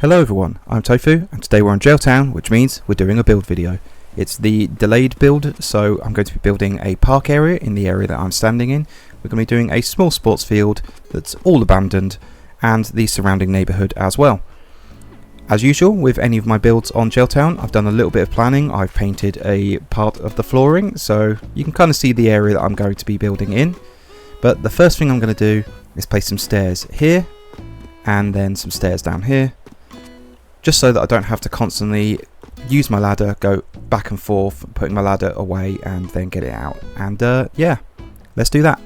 Hello everyone, I'm Tofu and today we're on Gaol-Town, which means we're doing a build video. It's the delayed build, so I'm going to be building a park area in the area that I'm standing in. We're going to be doing a small sports field that's all abandoned and the surrounding neighbourhood as well. As usual with any of my builds on Gaol-Town, I've done a little bit of planning. I've painted a part of the flooring so you can kind of see the area that I'm going to be building in. But the first thing I'm going to do is place some stairs here and then some stairs down here, just so that I don't have to constantly use my ladder, go back and forth, putting my ladder away and then get it out. And yeah, let's do that.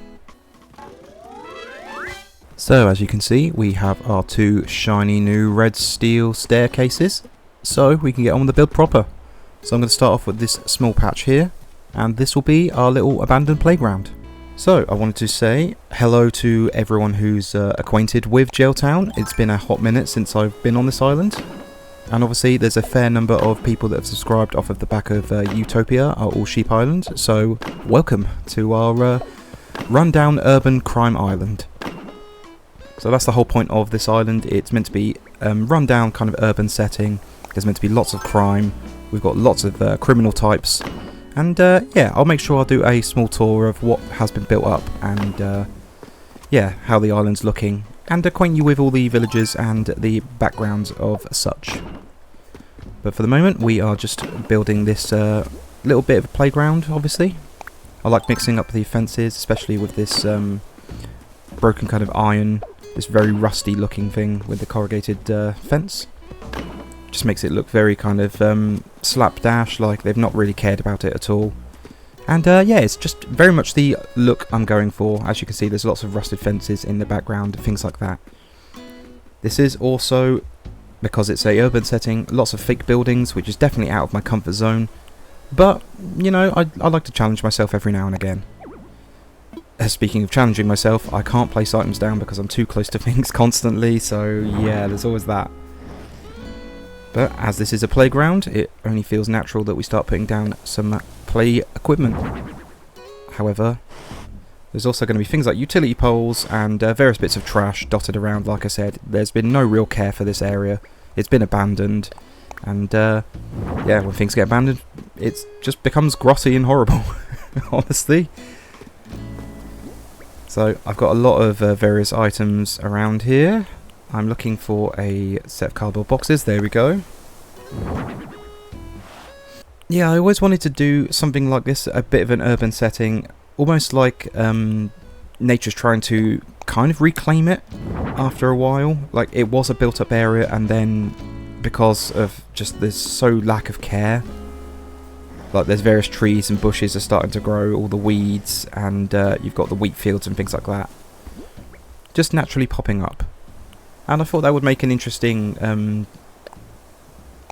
So as you can see, we have our two shiny new red steel staircases, so we can get on with the build proper. So I'm going to start off with this small patch here, and this will be our little abandoned playground. So I wanted to say hello to everyone who's acquainted with Gaol-Town. It's been a hot minute since I've been on this island. And obviously there's a fair number of people that have subscribed off of the back of Utopia, our All Sheep Island. So welcome to our rundown urban crime island. So that's the whole point of this island. It's meant to be rundown kind of urban setting. There's meant to be lots of crime. We've got lots of criminal types. And yeah, I'll make sure I'll do a small tour of what has been built up and yeah, how the island's looking, and acquaint you with all the villages and the backgrounds of such. But for the moment we are just building this little bit of a playground, obviously. I like mixing up the fences, especially with this broken kind of iron, this very rusty looking thing with the corrugated fence. Just makes it look very kind of slapdash, like they've not really cared about it at all. And yeah, it's just very much the look I'm going for. As you can see, there's lots of rusted fences in the background, things like that. This is also, because it's a urban setting, lots of fake buildings, which is definitely out of my comfort zone. But, you know, I like to challenge myself every now and again. Speaking of challenging myself, I can't place items down because I'm too close to things constantly, so yeah, there's always that. But as this is a playground, it only feels natural that we start putting down some play equipment. However, there's also going to be things like utility poles and various bits of trash dotted around. Like I said, there's been no real care for this area. It's been abandoned, and yeah, when things get abandoned, it just becomes grotty and horrible, honestly. So I've got a lot of various items around here. I'm looking for a set of cardboard boxes. There we go. Yeah, I always wanted to do something like this, a bit of an urban setting, almost like nature's trying to kind of reclaim it after a while. Like, it was a built-up area, and then because of just this so lack of care, like there's various trees and bushes are starting to grow, all the weeds, and you've got the wheat fields and things like that, just naturally popping up. And I thought that would make an interesting,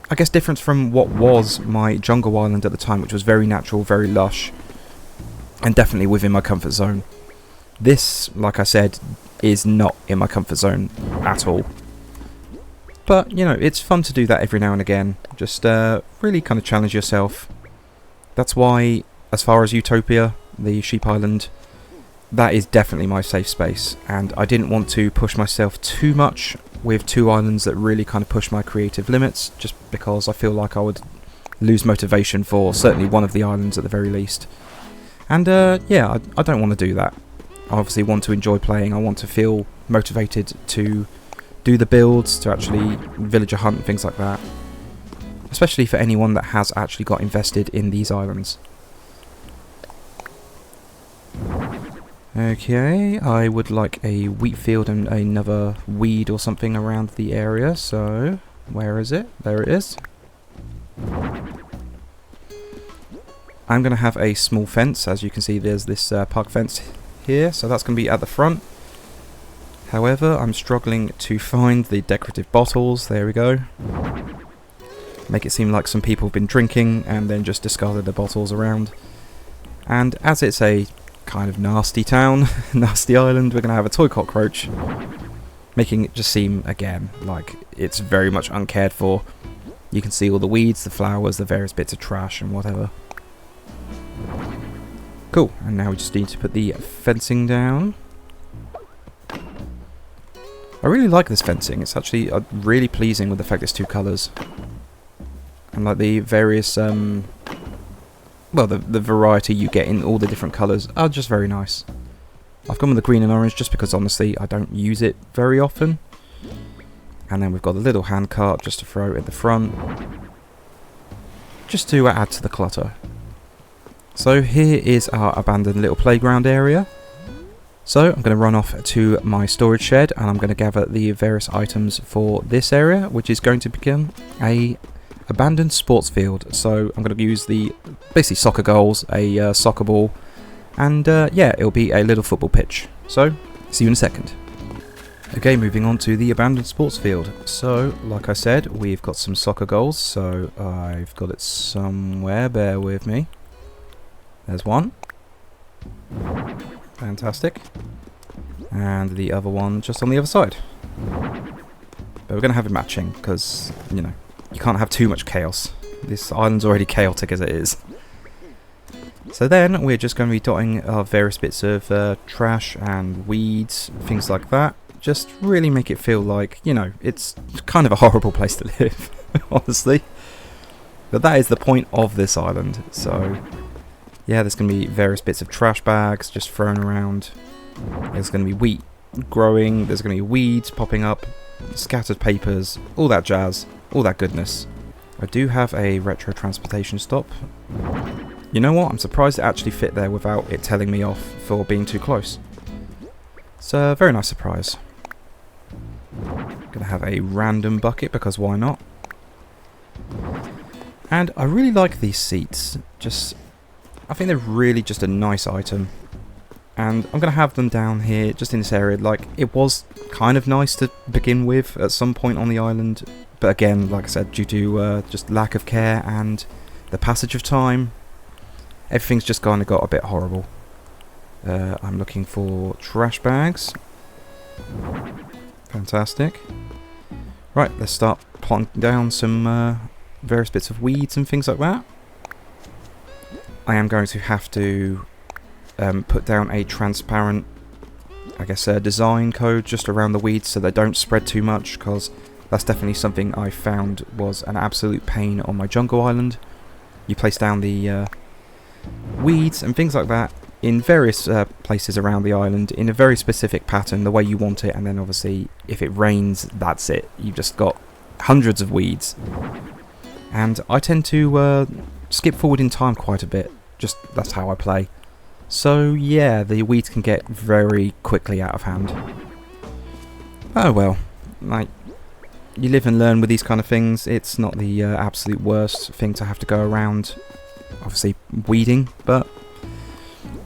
I guess, difference from what was my jungle island at the time, which was very natural, very lush, and definitely within my comfort zone. This, like I said, is not in my comfort zone at all. But, you know, it's fun to do that every now and again. Just really kind of challenge yourself. That's why, as far as Utopia, the sheep island, that is definitely my safe space, and I didn't want to push myself too much with two islands that really kind of push my creative limits, just because I feel like I would lose motivation for certainly one of the islands at the very least. And yeah, I don't want to do that. I obviously want to enjoy playing. I want to feel motivated to do the builds, to actually villager hunt and things like that, especially for anyone that has actually got invested in these islands. Okay, I would like a wheat field and another weed or something around the area, so where is it? There it is. I'm going to have a small fence. As you can see, there's this park fence here, so that's going to be at the front. However, I'm struggling to find the decorative bottles. There we go. Make it seem like some people have been drinking and then just discarded the bottles around. And as it's a kind of nasty town, nasty island, we're going to have a toy cockroach, making it just seem, again, like it's very much uncared for. You can see all the weeds, the flowers, the various bits of trash and whatever. Cool, and now we just need to put the fencing down. I really like this fencing. It's actually really pleasing with the fact it's two colours. And like the various, well, the variety you get in all the different colours are just very nice. I've gone with the green and orange just because honestly I don't use it very often. And then we've got a little hand cart just to throw at the front, just to add to the clutter. So here is our abandoned little playground area. So I'm going to run off to my storage shed and I'm going to gather the various items for this area, which is going to become a abandoned sports field. So I'm going to use the basically soccer goals, a soccer ball, and yeah, it'll be a little football pitch. So see you in a second. Okay, moving on to the abandoned sports field. So, like I said, we've got some soccer goals, so I've got it somewhere, bear with me. There's one. Fantastic. And the other one just on the other side. But we're going to have it matching, because, you know, you can't have too much chaos. This island's already chaotic as it is. So then, we're just going to be dotting our various bits of trash and weeds, things like that. Just really make it feel like, you know, it's kind of a horrible place to live, honestly. But that is the point of this island. So, yeah, there's going to be various bits of trash bags just thrown around. There's going to be wheat growing. There's going to be weeds popping up. Scattered papers. All that jazz. All that goodness. I do have a retro transportation stop. You know what? I'm surprised it actually fit there without it telling me off for being too close. It's a very nice surprise. Gonna have a random bucket because why not? And I really like these seats. I think they're really just a nice item. And I'm gonna have them down here, just in this area. Like, it was kind of nice to begin with at some point on the island, but again, like I said, due to just lack of care and the passage of time, everything's just kind of got a bit horrible. I'm looking for trash bags. Fantastic. Right, let's start plonking down some various bits of weeds and things like that. I am going to have to put down a transparent, I guess, design code just around the weeds so they don't spread too much, because that's definitely something I found was an absolute pain on my jungle island. You place down the weeds and things like that in various places around the island in a very specific pattern, the way you want it, and then obviously if it rains, that's it. You've just got hundreds of weeds. And I tend to skip forward in time quite a bit, just that's how I play. So yeah, the weeds can get very quickly out of hand. Oh well, like, you live and learn with these kind of things. It's not the absolute worst thing to have to go around, obviously, weeding, but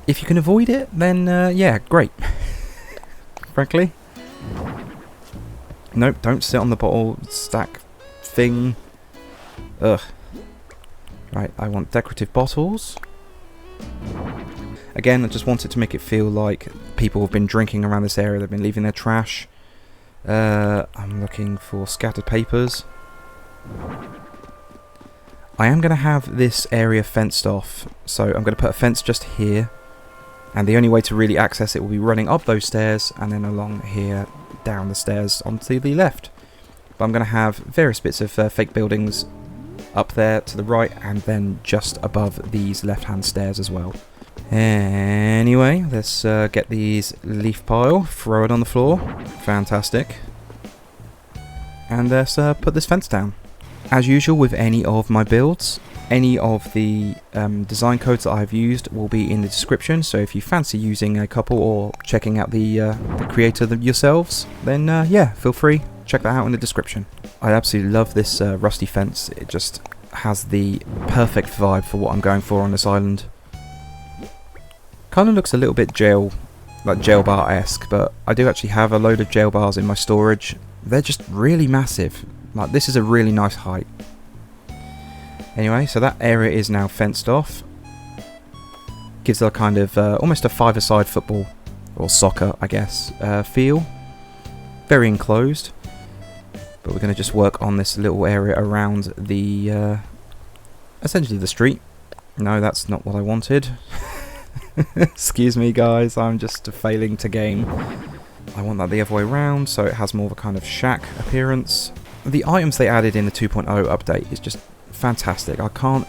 if you can avoid it, then yeah, great. Frankly. Nope, don't sit on the bottle stack thing. Ugh. Right, I want decorative bottles. Again, I just wanted to make it feel like people have been drinking around this area. They've been leaving their trash. I'm looking for scattered papers. I am going to have this area fenced off. So I'm going to put a fence just here. And the only way to really access it will be running up those stairs and then along here, down the stairs onto the left. But I'm going to have various bits of fake buildings up there to the right and then just above these left-hand stairs as well. Anyway, let's get these leaf pile, throw it on the floor. Fantastic. And let's put this fence down. As usual with any of my builds, any of the design codes that I've used will be in the description, so if you fancy using a couple or checking out the creator yourselves, then yeah, feel free, check that out in the description. I absolutely love this rusty fence. It just has the perfect vibe for what I'm going for on this island. Kind of looks a little bit jail bar-esque, but I do actually have a load of jail bars in my storage. They're just really massive. Like, this is a really nice height. Anyway, so that area is now fenced off. Gives it a kind of almost a five-a-side football, or soccer, I guess, feel. Very enclosed. But we're going to just work on this little area around the, essentially the street. No, that's not what I wanted. Excuse me, guys, I'm just failing to game. I want that the other way around, so it has more of a kind of shack appearance. The items they added in the 2.0 update is just fantastic. I can't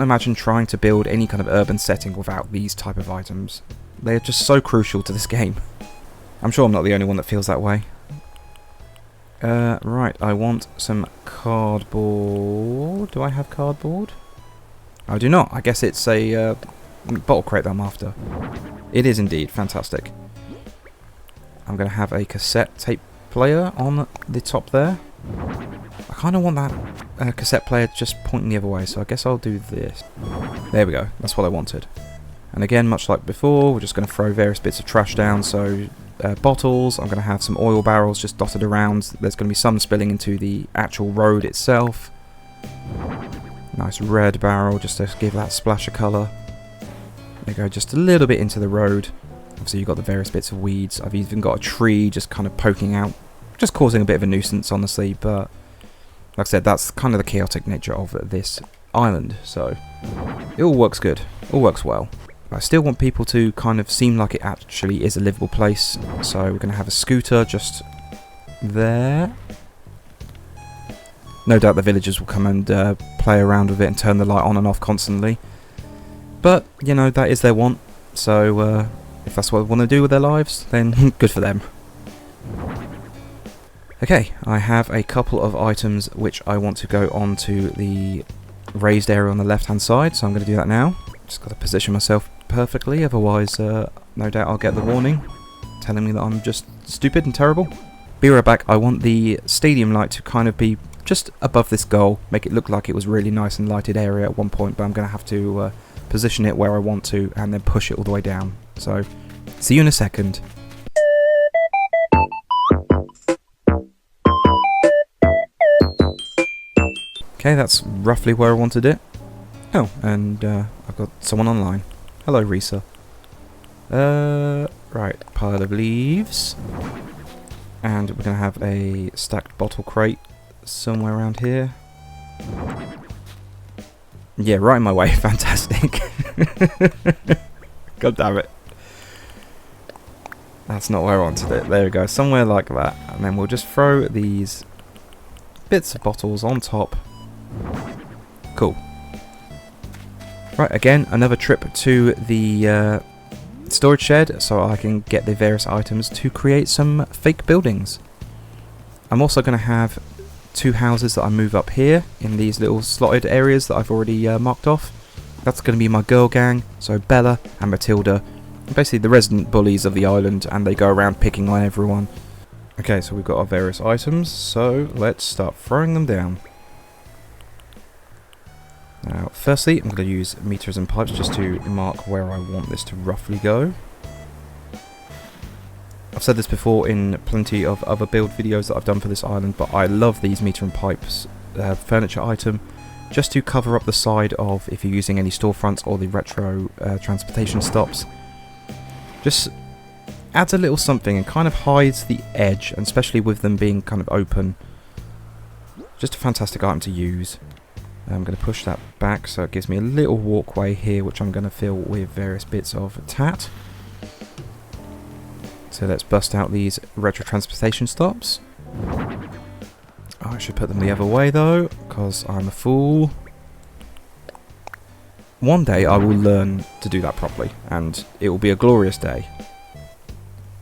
imagine trying to build any kind of urban setting without these type of items. They're just so crucial to this game. I'm sure I'm not the only one that feels that way. Right, I want some cardboard. Do I have cardboard? I do not. I guess it's a bottle crate that I'm after. It is indeed. Fantastic. I'm going to have a cassette tape player on the top there. I kind of want that cassette player just pointing the other way, so I guess I'll do this. There we go. That's what I wanted. And again, much like before, we're just going to throw various bits of trash down. So bottles, I'm going to have some oil barrels just dotted around. There's going to be some spilling into the actual road itself. Nice red barrel just to give that splash of colour. There you go, just a little bit into the road. Obviously you've got the various bits of weeds. I've even got a tree just kind of poking out. Just causing a bit of a nuisance, honestly, but like I said, that's kind of the chaotic nature of this island, so it all works good. All works well. I still want people to kind of seem like it actually is a livable place, so we're going to have a scooter just there. No doubt the villagers will come and play around with it and turn the light on and off constantly. But, you know, that is their want, so if that's what they want to do with their lives, then good for them. Okay, I have a couple of items which I want to go onto the raised area on the left hand side, so I'm going to do that now. Just got to position myself perfectly, otherwise no doubt I'll get the warning telling me that I'm just stupid and terrible. Be right back. I want the stadium light to kind of be just above this goal, make it look like it was really nice and lighted area at one point, but I'm going to have to position it where I want to and then push it all the way down. So, see you in a second. Okay, that's roughly where I wanted it. Oh, and I've got someone online. Hello, Risa. Right, pile of leaves. And we're going to have a stacked bottle crate somewhere around here. Yeah, right in my way. Fantastic. God damn it. That's not where I wanted it. There we go. Somewhere like that. And then we'll just throw these bits of bottles on top. Cool. Right, again, another trip to the storage shed so I can get the various items to create some fake buildings. I'm also going to have 2 houses that I move up here in these little slotted areas that I've already marked off. That's going to be my girl gang, so Bella and Mathilda. Basically the resident bullies of the island, and they go around picking on everyone. Okay, so we've got our various items, so let's start throwing them down. Now, firstly, I'm going to use meters and pipes just to mark where I want this to roughly go. I've said this before in plenty of other build videos that I've done for this island, but I love these meter and pipes furniture item just to cover up the side of if you're using any storefronts or the retro transportation stops. Just adds a little something and kind of hides the edge, and especially with them being kind of open. Just a fantastic item to use. I'm going to push that back so it gives me a little walkway here, which I'm going to fill with various bits of tat. So let's bust out these retro transportation stops. Oh, I should put them the other way though, because I'm a fool. One day I will learn to do that properly, and it will be a glorious day.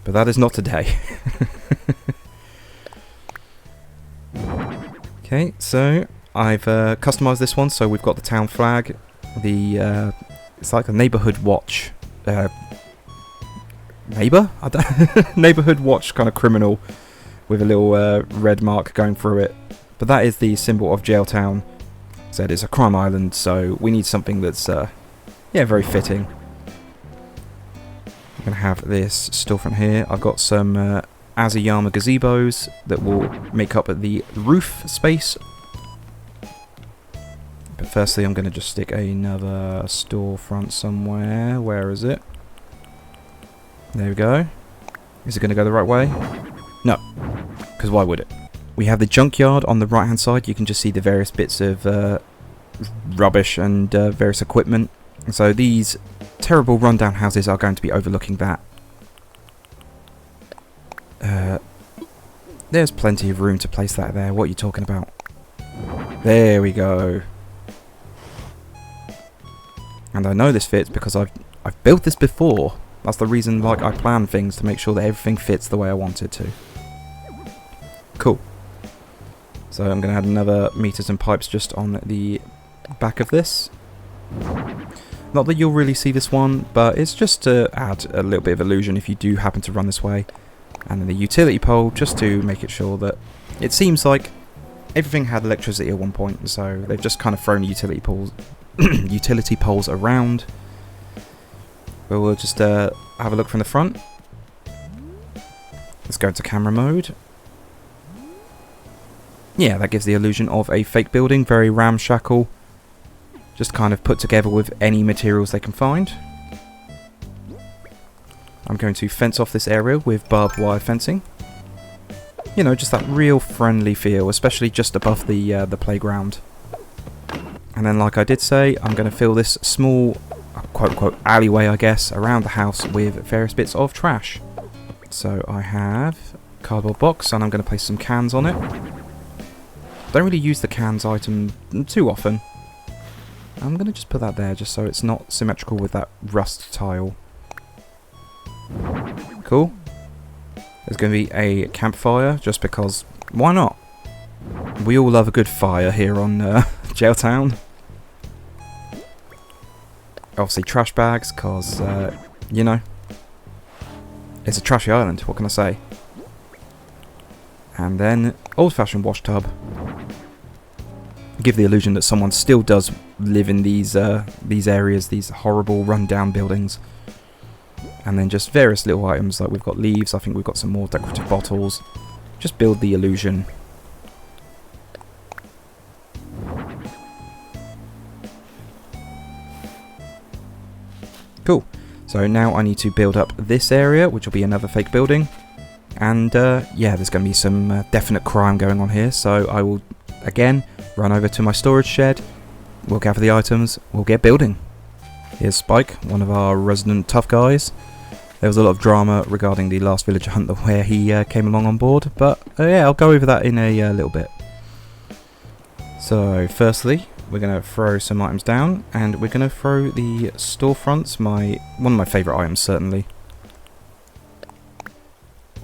But that is not today. Okay, so I've customised this one, so we've got the town flag, the it's like a neighbourhood watch, neighbourhood watch kind of criminal with a little red mark going through it. But that is the symbol of Gaol-Town. Said it's a crime island, so we need something that's yeah, very fitting. I'm gonna have this storefront here. I've got some Azayama gazebos that will make up the roof space. But firstly, I'm going to just stick another storefront somewhere. Where is it? There we go. Is it going to go the right way? No, because why would it? We have the junkyard on the right hand side. You can just see the various bits of rubbish and various equipment. So these terrible rundown houses are going to be overlooking that. There's plenty of room to place that there. What are you talking about? There we go. And I know this fits because I've built this before. That's the reason, like, I plan things to make sure that everything fits the way I want it to. Cool. So I'm going to add another meters and pipes just on the back of this. Not that you'll really see this one, but it's just to add a little bit of illusion if you do happen to run this way. And then the utility pole, just to make it sure that it seems like everything had electricity at one point, so they've just kind of thrown utility poles around. But we'll just have a look from the front. Let's go into camera mode. Yeah, that gives the illusion of a fake building, very ramshackle. Just kind of put together with any materials they can find. I'm going to fence off this area with barbed wire fencing. You know, just that real friendly feel, especially just above the playground. And then, like I did say, I'm going to fill this small, quote-unquote, alleyway, I guess, around the house with various bits of trash. So I have a cardboard box, and I'm going to place some cans on it. Don't really use the cans item too often. I'm going to just put that there, just so it's not symmetrical with that rust tile. Cool. There's going to be a campfire, just because, why not? We all love a good fire here on Gaol-Town. Obviously trash bags, because, you know, it's a trashy island, what can I say? And then, old-fashioned wash tub. Give the illusion that someone still does live in these areas, these horrible run-down buildings. And then just various little items, like we've got leaves, I think we've got some more decorative bottles. Just build the illusion. Cool. So now I need to build up this area, which will be another fake building. And yeah, there's going to be some definite crime going on here, so I will, again, run over to my storage shed. We'll gather the items, we'll get building. Here's Spike, one of our resident tough guys. There was a lot of drama regarding the last villager hunt where he came along on board, but yeah, I'll go over that in a little bit. So, firstly, we're going to throw some items down, and we're going to throw the storefronts, one of my favourite items, certainly.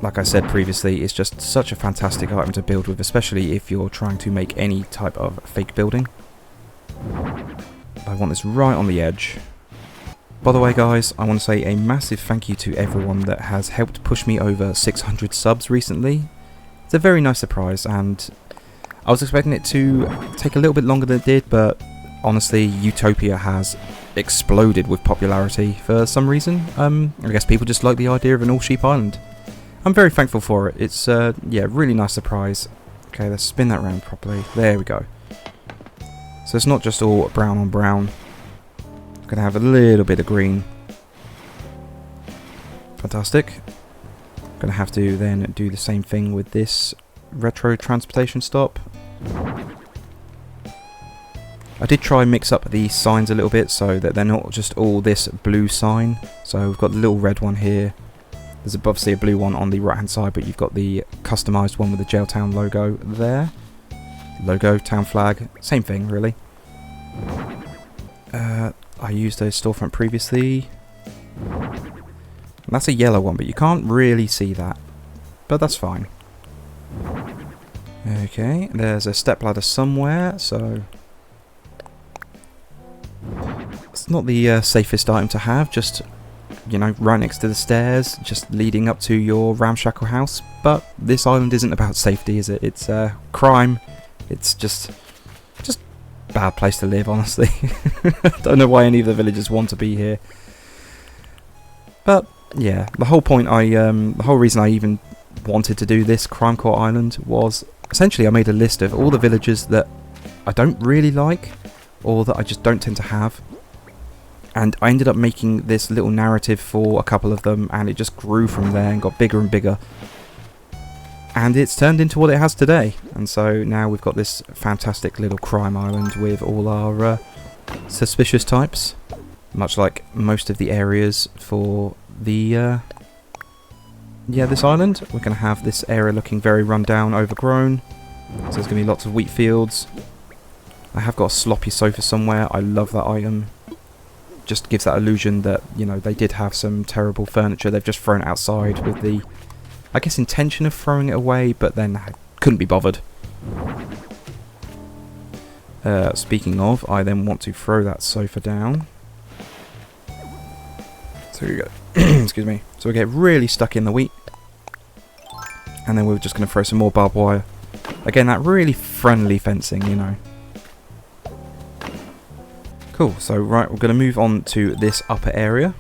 Like I said previously, it's just such a fantastic item to build with, especially if you're trying to make any type of fake building. I want this right on the edge. By the way, guys, I want to say a massive thank you to everyone that has helped push me over 600 subs recently. It's a very nice surprise, and I was expecting it to take a little bit longer than it did, but honestly, Utopia has exploded with popularity for some reason. I guess people just like the idea of an all-sheep island. I'm very thankful for it. It's, yeah, really nice surprise. Okay, let's spin that round properly. There we go. So it's not just all brown on brown. I'm going to have a little bit of green. Fantastic. I'm going to have to then do the same thing with this retro transportation stop. I did try and mix up the signs a little bit so that they're not just all this blue sign. So we've got the little red one here. There's obviously a blue one on the right hand side, but you've got the customised one with the Gaol-Town logo there. Logo, town flag, same thing really. I used a storefront previously. That's a yellow one, but you can't really see that. But that's fine. Okay, there's a stepladder somewhere, so it's not the safest item to have, just, you know, right next to the stairs, just leading up to your ramshackle house. But this island isn't about safety, is it? It's crime. It's just bad place to live, honestly. Don't know why any of the villagers want to be here. But yeah, the whole point the whole reason I even wanted to do this crimecore island was essentially I made a list of all the villagers that I don't really like, or that I just don't tend to have. And I ended up making this little narrative for a couple of them, and it just grew from there and got bigger and bigger. And it's turned into what it has today. And so now we've got this fantastic little crime island with all our suspicious types. Much like most of the areas for the yeah, this island, we're going to have this area looking very run down, overgrown. So there's going to be lots of wheat fields. I have got a sloppy sofa somewhere. I love that item. Just gives that illusion that, you know, they did have some terrible furniture. They've just thrown it outside with the, I guess, intention of throwing it away, but then I couldn't be bothered. Speaking of, I then want to throw that sofa down. So here we go. Excuse me. So we get really stuck in the wheat. And then we're just going to throw some more barbed wire. Again, that really friendly fencing, you know. Cool, so right, we're going to move on to this upper area.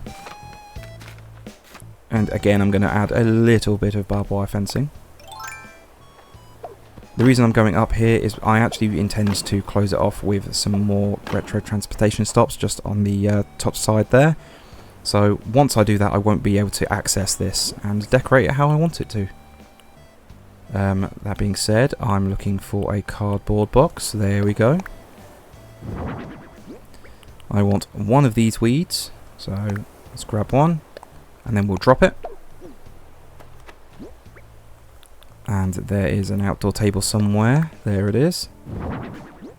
And again, I'm going to add a little bit of barbed wire fencing. The reason I'm going up here is I actually intend to close it off with some more retro transportation stops just on the top side there. So once I do that, I won't be able to access this and decorate it how I want it to. That being said, I'm looking for a cardboard box. There we go. I want one of these weeds, so let's grab one, and then we'll drop it. And there is an outdoor table somewhere. There it is.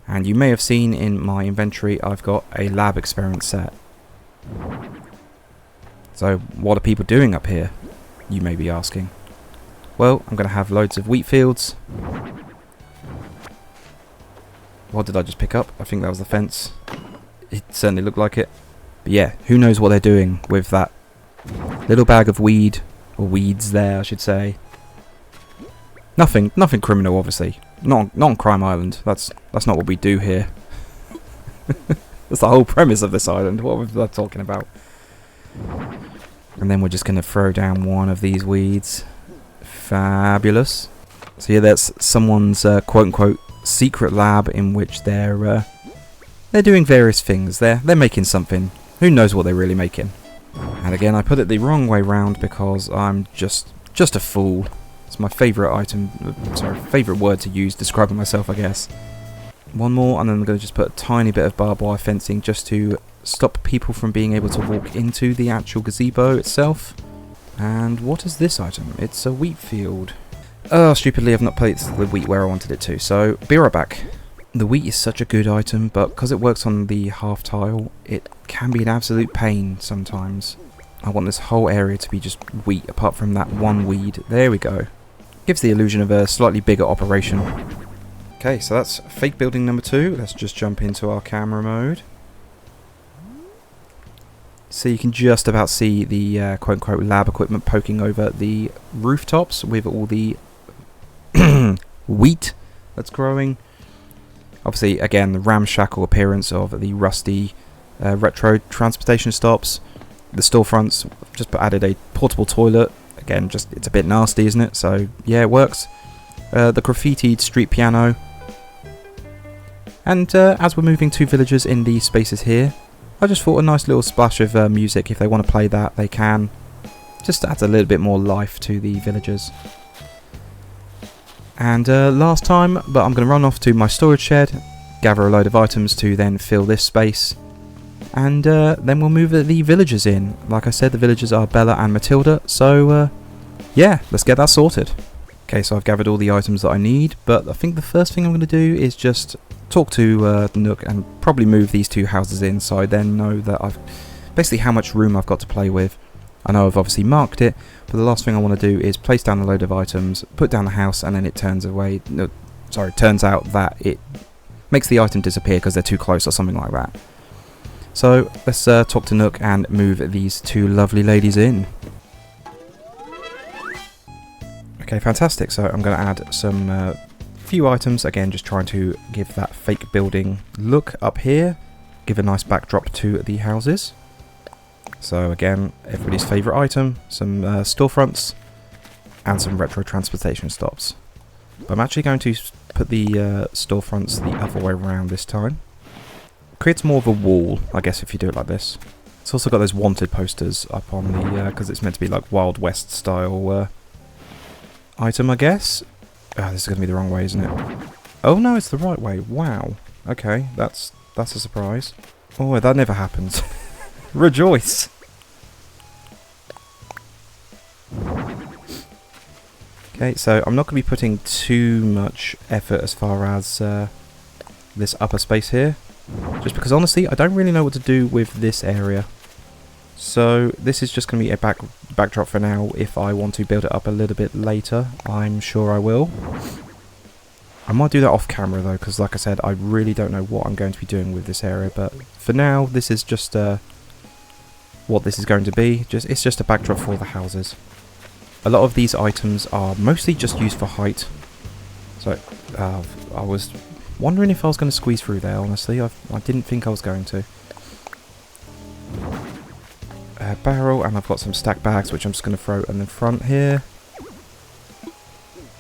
And you may have seen in my inventory, I've got a lab experiment set. So what are people doing up here, you may be asking? Well, I'm going to have loads of wheat fields. What did I just pick up? I think that was the fence. It certainly looked like it. But yeah, who knows what they're doing with that little bag of weed, or weeds there, I should say. Nothing criminal, obviously. Not on Crime Island. That's not what we do here. That's the whole premise of this island. What was I talking about? And then we're just going to throw down one of these weeds. Fabulous. So yeah, that's someone's quote-unquote secret lab in which they're doing various things. They're making something. Who knows what they're really making? And again, I put it the wrong way round because I'm just a fool. It's my favourite item. Sorry, favourite word to use describing myself, I guess. One more, and then I'm going to just put a tiny bit of barbed wire fencing just to stop people from being able to walk into the actual gazebo itself. And what is this item? It's a wheat field. Oh, stupidly I've not placed the wheat where I wanted it to, so be right back. The wheat is such a good item, but because it works on the half tile, it can be an absolute pain sometimes. I want this whole area to be just wheat, apart from that one weed. There we go. Gives the illusion of a slightly bigger operation. Okay, so that's fake building number 2. Let's just jump into our camera mode. So you can just about see the quote-unquote lab equipment poking over the rooftops with all the wheat that's growing. Obviously, again, the ramshackle appearance of the rusty retro transportation stops. The storefronts, just added a portable toilet. Again, just it's a bit nasty, isn't it? So, yeah, it works. The graffitied street piano. And as we're moving to villagers in these spaces here, I just thought a nice little splash of music. If they want to play that, they can. Just adds a little bit more life to the villagers. And last time, but I'm going to run off to my storage shed, gather a load of items to then fill this space. And then we'll move the villagers in. Like I said, the villagers are Bella and Mathilda. So, yeah, let's get that sorted. Okay, so I've gathered all the items that I need. But I think the first thing I'm going to do is just talk to Nook and probably move these 2 houses in so I then know that I've basically how much room I've got to play with. I know I've obviously marked it, but the last thing I want to do is place down a load of items, put down the house, and then it turns out that it makes the item disappear because they're too close or something like that. So let's talk to Nook and move these 2 lovely ladies in. Okay, fantastic. So I'm going to add some few items, again just trying to give that fake building look up here, give a nice backdrop to the houses. So again, everybody's favourite item, some storefronts and some retro transportation stops. But I'm actually going to put the storefronts the other way around this time. Creates more of a wall, I guess, if you do it like this. It's also got those wanted posters up on the, because it's meant to be like Wild West style item, I guess. Oh, this is going to be the wrong way, isn't it? Oh no, it's the right way. Wow. Okay, that's a surprise. Oh, that never happens. Okay, so I'm not going to be putting too much effort as far as this upper space here. Just because honestly, I don't really know what to do with this area. So this is just going to be a backdrop for now. If I want to build it up a little bit later, I'm sure I will. I might do that off camera though, because like I said, I really don't know what I'm going to be doing with this area. But for now, this is just what this is going to be. It's just a backdrop for the houses. A lot of these items are mostly just used for height. So I was wondering if I was going to squeeze through there, honestly. I didn't think I was going to. Barrel, and I've got some stack bags which I'm just going to throw in the front here.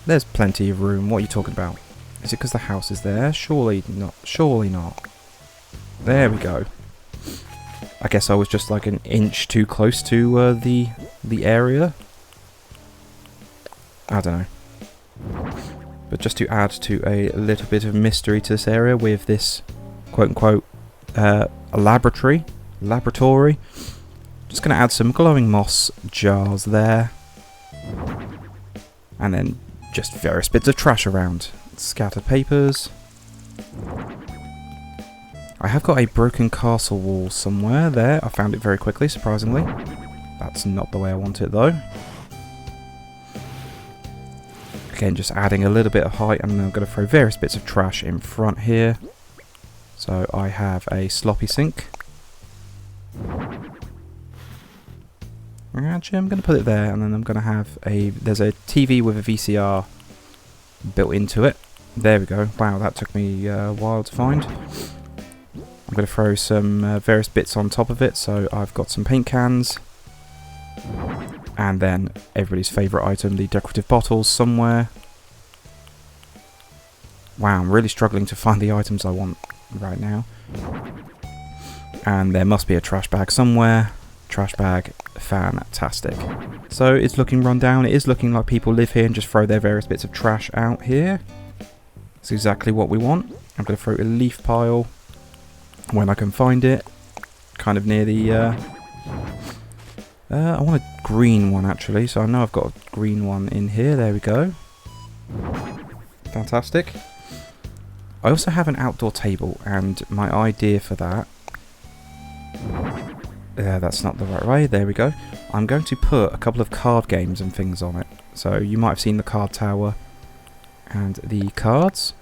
There's plenty of room. What are you talking about? Is it because the house is there? Surely not. Surely not. There we go. I guess I was just like an inch too close to the area. I don't know. But just to add to a little bit of mystery to this area with this quote-unquote laboratory. Just going to add some glowing moss jars there. And then just various bits of trash around. Scattered papers. I have got a broken castle wall somewhere there. I found it very quickly, surprisingly. That's not the way I want it though. Again, just adding a little bit of height, and then I'm going to throw various bits of trash in front here. So I have a sloppy sink. Actually, I'm going to put it there, and then I'm going to have there's a TV with a VCR built into it. There we go. Wow, that took me a while to find. I'm going to throw some various bits on top of it. So I've got some paint cans. And then everybody's favourite item, the decorative bottles somewhere. Wow, I'm really struggling to find the items I want right now. And there must be a trash bag somewhere. Trash bag, fantastic. So it's looking run down. It is looking like people live here and just throw their various bits of trash out here. That's exactly what we want. I'm going to throw a leaf pile when I can find it. Kind of near the... I want a green one actually, so I know I've got a green one in here. There we go. Fantastic. I also have an outdoor table, and my idea for that... that's not the right way. There we go. I'm going to put a couple of card games and things on it. So you might have seen the card tower and the cards.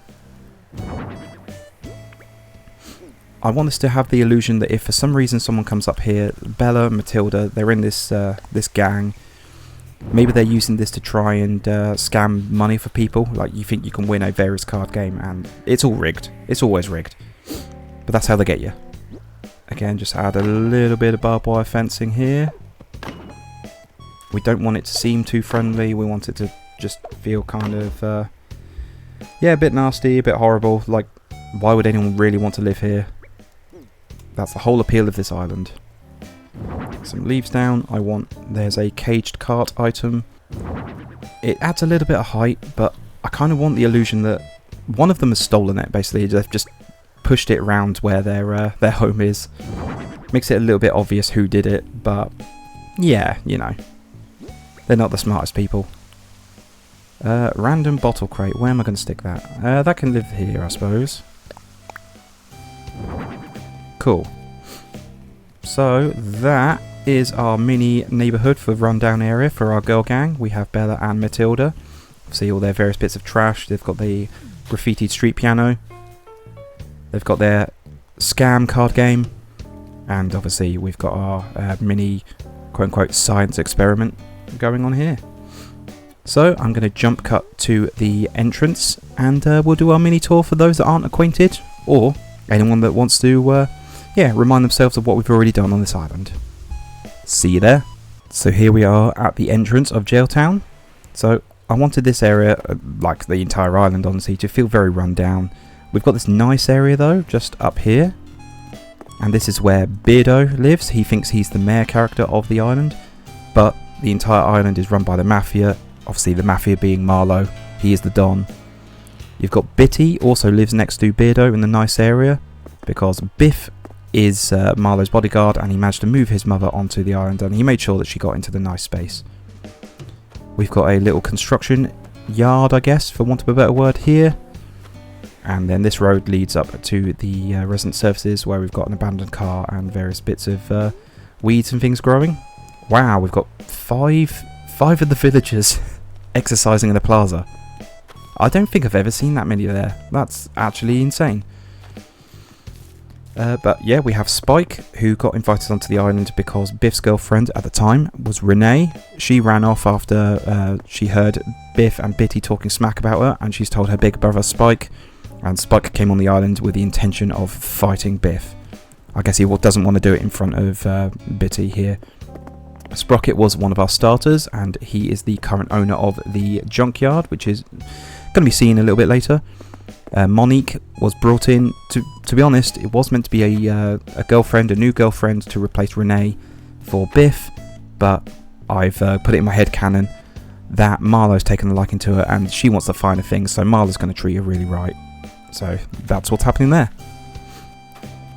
I want this to have the illusion that if for some reason someone comes up here, Bella and Mathilda, they're in this this gang. Maybe they're using this to try and scam money for people. Like, you think you can win a various card game, and it's all rigged. It's always rigged. But that's how they get you. Again, just add a little bit of barbed wire fencing here. We don't want it to seem too friendly. We want it to just feel kind of, yeah, a bit nasty, a bit horrible. Like, why would anyone really want to live here? That's the whole appeal of this island. Some leaves down. There's a caged cart item. It adds a little bit of height, but I kind of want the illusion that one of them has stolen it, basically. They've just pushed it around where their home is. Makes it a little bit obvious who did it, but yeah, you know. They're not the smartest people. Random bottle crate. Where am I going to stick that? That can live here, I suppose. Cool. So that is our mini neighbourhood for rundown area for our girl gang. We have Bella and Mathilda. See all their various bits of trash. They've got the graffitied street piano. They've got their scam card game. And obviously we've got our mini quote-unquote science experiment going on here. So I'm going to jump cut to the entrance, and we'll do our mini tour for those that aren't acquainted, or anyone that wants to remind themselves of what we've already done on this island. See you there. So here we are at the entrance of Gaol-Town. So I wanted this area, like the entire island honestly, to feel very run down. We've got this nice area though, just up here. And this is where Beardo lives. He thinks he's the mayor character of the island, but the entire island is run by the mafia. Obviously the mafia being Marlowe, he is the Don. You've got Bitty, also lives next to Beardo in the nice area, because Biff is Marlowe's bodyguard, and he managed to move his mother onto the island, and he made sure that she got into the nice space. We've got a little construction yard, I guess, for want of a better word, here. And then this road leads up to the resident services, where we've got an abandoned car and various bits of weeds and things growing. Wow, we've got five of the villagers exercising in the plaza. I don't think I've ever seen that many there. That's actually insane. But yeah, we have Spike, who got invited onto the island because Biff's girlfriend at the time was Renee. She ran off after she heard Biff and Bitty talking smack about her, and she's told her big brother Spike, and Spike came on the island with the intention of fighting Biff. I guess he doesn't want to do it in front of Bitty here. Sprocket was one of our starters, and he is the current owner of the junkyard, which is going to be seen a little bit later. Monique was brought in to be honest, it was meant to be a girlfriend, a new girlfriend to replace Renee for Biff, but I've put it in my head canon that Marlo's taken a liking to her and she wants the finer things, so Marlo's going to treat her really right. So that's what's happening there.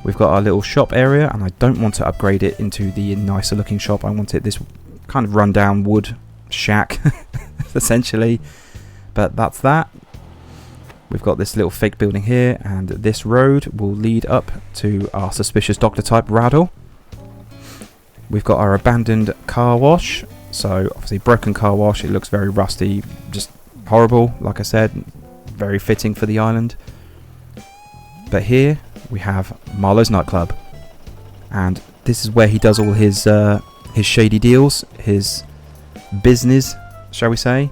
We've got our little shop area, and I don't want to upgrade it into the nicer looking shop. I want it this kind of rundown wood shack essentially, but that's that. We've got this little fake building here, and this road will lead up to our suspicious doctor type Rattle. We've got our abandoned car wash, so obviously broken car wash, it looks very rusty, just horrible, like I said, very fitting for the island. But here we have Marlo's nightclub, and this is where he does all his shady deals, his business, shall we say.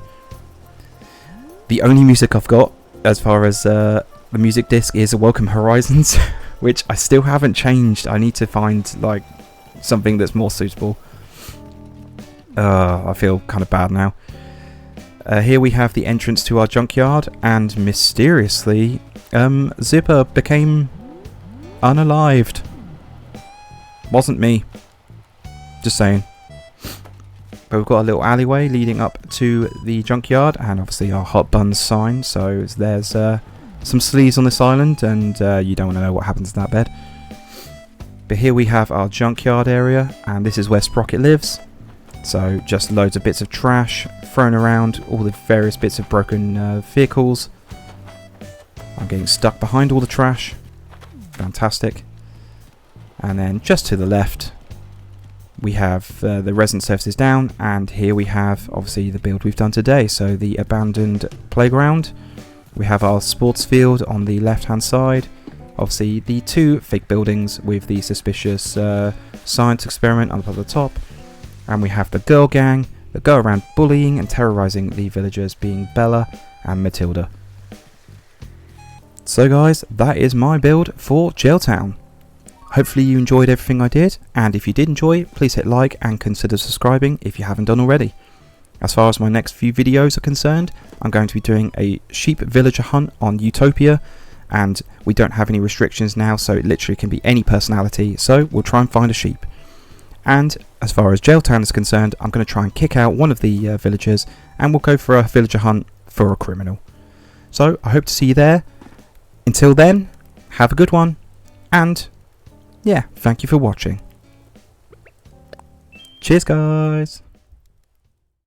The only music I've got as far as the music disc is Welcome Horizons, which I still haven't changed. I need to find like something that's more suitable. I feel kind of bad now. Here we have the entrance to our junkyard, and mysteriously Zipper became unalived. Wasn't me, just saying. But we've got a little alleyway leading up to the junkyard, and obviously our hot buns sign, so there's some sleaze on this island, and you don't want to know what happens in that bed. But here we have our junkyard area, and this is where Sprocket lives. So just loads of bits of trash thrown around, all the various bits of broken vehicles. I'm getting stuck behind all the trash. Fantastic. And then just to the left we have the resident services down, and here we have obviously the build we've done today. So the abandoned playground, we have our sports field on the left hand side, obviously the two fake buildings with the suspicious science experiment up at the top, and we have the girl gang that go around bullying and terrorizing the villagers, being Bella and Mathilda. So guys, that is my build for Gaol-Town. Hopefully you enjoyed everything I did, and if you did enjoy, please hit like and consider subscribing if you haven't done already. As far as my next few videos are concerned, I'm going to be doing a sheep villager hunt on Utopia, and we don't have any restrictions now, so it literally can be any personality, so we'll try and find a sheep. And as far as Gaol-Town is concerned, I'm going to try and kick out one of the villagers, and we'll go for a villager hunt for a criminal. So I hope to see you there. Until then, have a good one, and yeah, thank you for watching. Cheers guys!